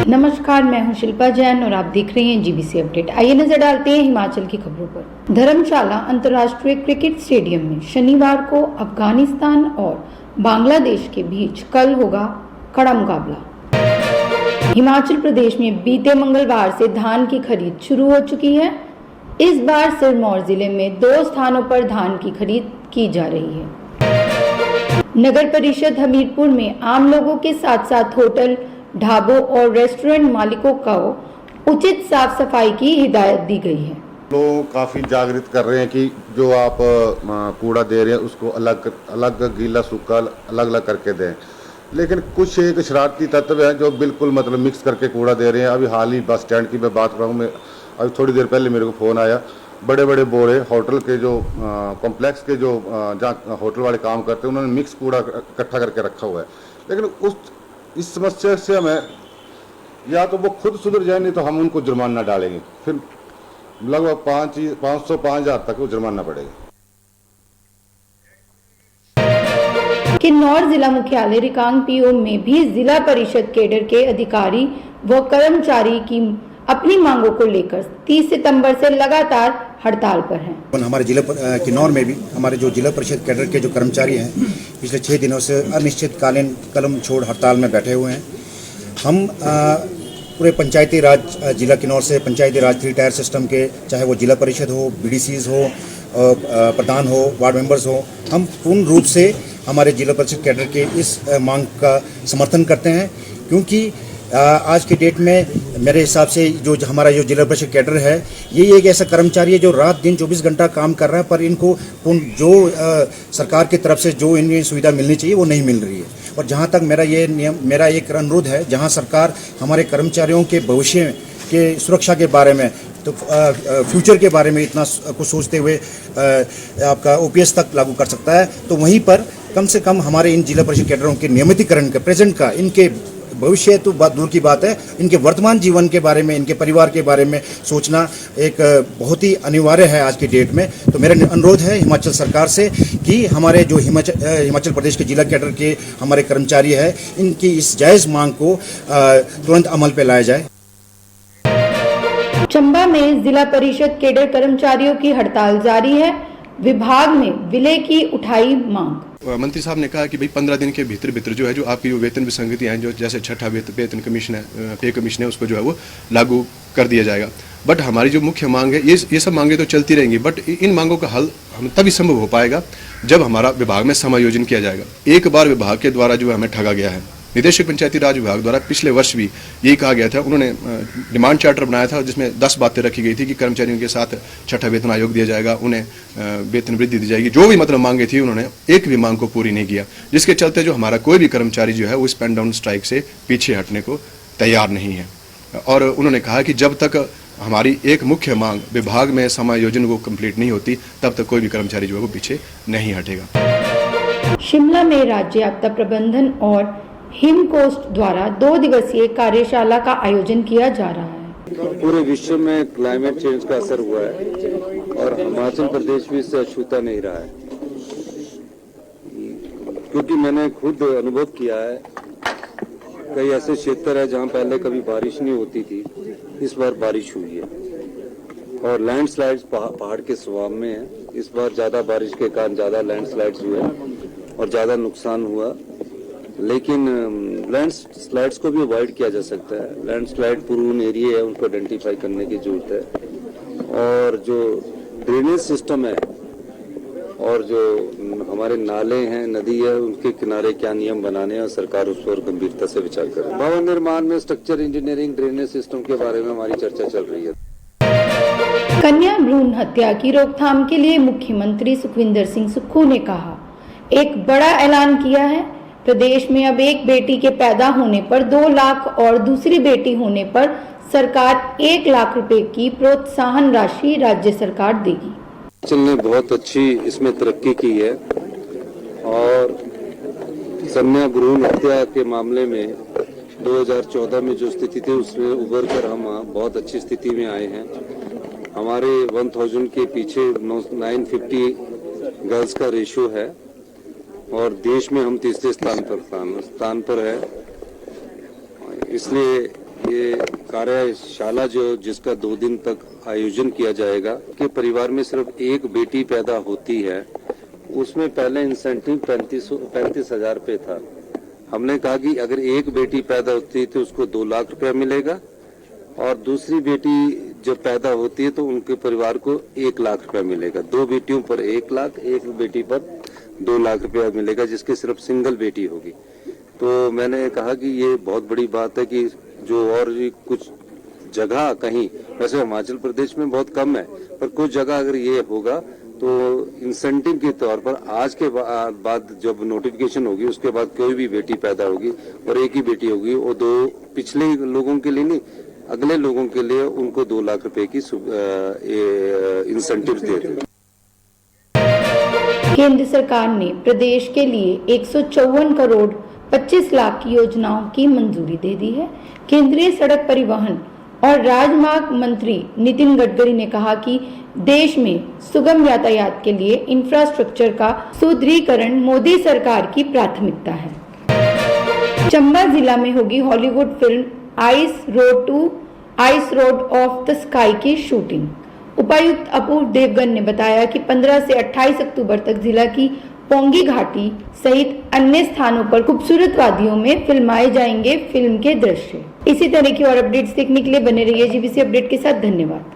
नमस्कार, मैं हूं शिल्पा जैन और आप देख रहे हैं जीबीसी अपडेट। आइए नजर डालते हैं हिमाचल की खबरों पर। धर्मशाला अंतर्राष्ट्रीय क्रिकेट स्टेडियम में शनिवार को अफगानिस्तान और बांग्लादेश के बीच कल होगा कड़ा मुकाबला। हिमाचल प्रदेश में बीते मंगलवार से धान की खरीद शुरू हो चुकी है। इस बार सिरमौर जिले में 2 स्थानों पर धान की खरीद की जा रही है। नगर परिषद हमीरपुर में आम लोगों के साथ साथ होटल, ढाबों और रेस्टोरेंट मालिकों को उचित साफ सफाई की हिदायत दी गई है। लोग काफ़ी जागृत कर रहे हैं कि जो आप कूड़ा दे रहे हैं उसको अलग अलग गीला सूखा अलग अलग करके दें, लेकिन कुछ एक शरारती तत्व हैं जो बिल्कुल मतलब मिक्स करके कूड़ा दे रहे हैं। अभी हाल ही बस स्टैंड की मैं बात करूँ, मैं अभी थोड़ी देर पहले मेरे को फ़ोन आया, बड़े बड़े बोरे होटल के जो कॉम्प्लेक्स के जो जहाँ होटल वाले काम करते हैं उन्होंने मिक्स कूड़ा इकट्ठा करके रखा हुआ है। लेकिन इस समस्या से हमें या तो वो खुद सुधर जाए, नहीं तो हम उनको जुर्माना डालेंगे, फिर लगभग 500-5,000 तक वो जुर्माना पड़ेगा। किन्नौर जिला मुख्यालय रिकांगपिओ में भी जिला परिषद कैडर के अधिकारी व कर्मचारी की अपनी मांगों को लेकर 30 सितंबर से लगातार हड़ताल पर हैं। हमारे जिला किन्नौर में भी हमारे जो जिला परिषद कैडर के जो कर्मचारी हैं पिछले 6 दिनों से अनिश्चितकालीन कलम छोड़ हड़ताल में बैठे हुए हैं। हम पूरे पंचायती राज जिला किन्नौर से पंचायती राज 3 टायर सिस्टम के, चाहे वो जिला परिषद हो, बीडीसीज हो, प्रधान हो, वार्ड मेंबर्स हो, हम पूर्ण रूप से हमारे जिला परिषद कैडर के इस मांग का समर्थन करते हैं, क्योंकि आज के डेट में मेरे हिसाब से जो हमारा जो जिला परिषद कैडर है ये एक ऐसा कर्मचारी है जो रात दिन 24 घंटा काम कर रहा है, पर इनको जो सरकार की तरफ से जो इन्हें सुविधा मिलनी चाहिए वो नहीं मिल रही है। और जहाँ तक मेरा एक अनुरोध है, जहाँ सरकार हमारे कर्मचारियों के भविष्य के सुरक्षा के बारे में, तो फ्यूचर के बारे में इतना कुछ सोचते हुए आपका ओपीएस तक लागू कर सकता है, तो वहीं पर कम से कम हमारे इन जिला परिषद कैडरों के नियमितीकरण का, प्रेजेंट का, इनके भविष्य तो बात दूर की बात है, इनके वर्तमान जीवन के बारे में, इनके परिवार के बारे में सोचना एक बहुत ही अनिवार्य है आज की डेट में। तो मेरा अनुरोध है हिमाचल सरकार से कि हमारे जो हिमाचल प्रदेश के जिला कैडर के हमारे कर्मचारी है, इनकी इस जायज़ मांग को तुरंत अमल पे लाया जाए। चंबा में जिला परिषद कैडर कर्मचारियों की हड़ताल जारी है। विभाग ने विलय की उठाई मांग। मंत्री साहब ने कहा कि भाई 15 दिन के भीतर जो है, जो आपकी वेतन विसंगतियां हैं, जो जैसे छठा वेतन कमीशन है, पे कमीशन है, उसको जो है वो लागू कर दिया जाएगा। बट हमारी जो मुख्य मांग है, ये सब मांगे तो चलती रहेंगी, बट इन मांगों का हल हम तभी संभव हो पाएगा जब हमारा विभाग में समायोजन किया जाएगा। एक बार विभाग के द्वारा जो है हमें ठगा गया है। निदेशक पंचायती राज विभाग द्वारा पिछले वर्ष भी यही कहा गया था, उन्होंने डिमांड चार्टर बनाया था जिसमें 10 बातें रखी गई थी कि कर्मचारियों के साथ छठा वेतन आयोग दिया जाएगा, उन्हें वेतन वृद्धि दी जाएगी। जो भी मतलब मांगे थी, उन्होंने एक भी मांग को पूरी नहीं किया, जिसके चलते जो हमारा कोई भी कर्मचारी जो है वो इस पेन डाउन स्ट्राइक से पीछे हटने को तैयार नहीं है। और उन्होंने कहा कि जब तक हमारी एक मुख्य मांग विभाग में समायोजन को कंप्लीट नहीं होती, तब तक कोई भी कर्मचारी जो है वो पीछे नहीं हटेगा। शिमला में राज्य आपदा प्रबंधन और हिमकोस्ट द्वारा 2 दिवसीय कार्यशाला का आयोजन किया जा रहा है। पूरे विश्व में क्लाइमेट चेंज का असर हुआ है और हिमाचल प्रदेश भी इससे अछूता नहीं रहा है, क्योंकि मैंने खुद अनुभव किया है। कई ऐसे क्षेत्र है जहां पहले कभी बारिश नहीं होती थी, इस बार बारिश हुई है और लैंडस्लाइड्स पहाड़ के स्वभाव में है। इस बार ज्यादा बारिश के कारण ज्यादा लैंडस्लाइड्स हुए और ज्यादा नुकसान हुआ, लेकिन लैंडस्लाइड्स को भी अवॉइड किया जा सकता है। लैंडस्लाइड प्रोन एरिया है, उनको आइडेंटिफाई करने की जरूरत है। और जो ड्रेनेज सिस्टम है और जो हमारे नाले हैं, नदी है, उनके किनारे क्या नियम बनाने हैं, और सरकार उस पर गंभीरता से विचार करे। भवन निर्माण में स्ट्रक्चर इंजीनियरिंग, ड्रेनेज सिस्टम के बारे में हमारी चर्चा चल रही है। कन्या भ्रूण हत्या की रोकथाम के लिए मुख्यमंत्री सुखविंदर सिंह सुक्खू ने कहा, एक बड़ा ऐलान किया है। प्रदेश में अब एक बेटी के पैदा होने पर 2 लाख और दूसरी बेटी होने पर सरकार 1 लाख रुपए की प्रोत्साहन राशि राज्य सरकार देगी। हिमाचल ने बहुत अच्छी इसमें तरक्की की है और कन्या भ्रूण हत्या के मामले में 2014 में जो स्थिति थी उसमें उभर कर हम बहुत अच्छी स्थिति में आए हैं। हमारे 1000 के पीछे 950 गर्ल्स का रेशियो है और देश में हम तीसरे स्थान पर है। इसलिए ये कार्यशाला जिसका 2 दिन तक आयोजन किया जाएगा कि परिवार में सिर्फ एक बेटी पैदा होती है, उसमें पहले इंसेंटिव 35,000 रुपये था। हमने कहा कि अगर एक बेटी पैदा होती है तो उसको 2 लाख रुपया मिलेगा, और दूसरी बेटी जब पैदा होती है तो उनके परिवार को 1 लाख रुपया मिलेगा। 2 बेटियों पर 1 लाख, एक बेटी पर 2 लाख रुपया मिलेगा, जिसकी सिर्फ सिंगल बेटी होगी। तो मैंने कहा कि ये बहुत बड़ी बात है कि जो और कुछ जगह कहीं, वैसे हिमाचल प्रदेश में बहुत कम है, पर कुछ जगह अगर ये होगा तो इंसेंटिव के तौर पर आज के बाद जब नोटिफिकेशन होगी उसके बाद कोई भी बेटी पैदा होगी और एक ही बेटी होगी, वो 2 पिछले लोगों के लिए नहीं, अगले लोगों के लिए उनको 2 लाख रुपए की इंसेंटिव दे दें। केंद्र सरकार ने प्रदेश के लिए 154 करोड़ 25 लाख की योजनाओं की मंजूरी दे दी है। केंद्रीय सड़क परिवहन और राजमार्ग मंत्री नितिन गडकरी ने कहा कि देश में सुगम यातायात के लिए इंफ्रास्ट्रक्चर का सुदृढ़ीकरण मोदी सरकार की प्राथमिकता है। चंबा जिला में होगी Hollywood film ice road of the sky की शूटिंग। उपायुक्त अपूर्व देवगन ने बताया कि 15 से 28 अक्टूबर तक जिला की पोंगी घाटी सहित अन्य स्थानों पर खूबसूरत वादियों में फिल्माए जाएंगे फिल्म के दृश्य। इसी तरह की और अपडेट्स देखने के लिए बने रहिए जीबीसी अपडेट के साथ। धन्यवाद।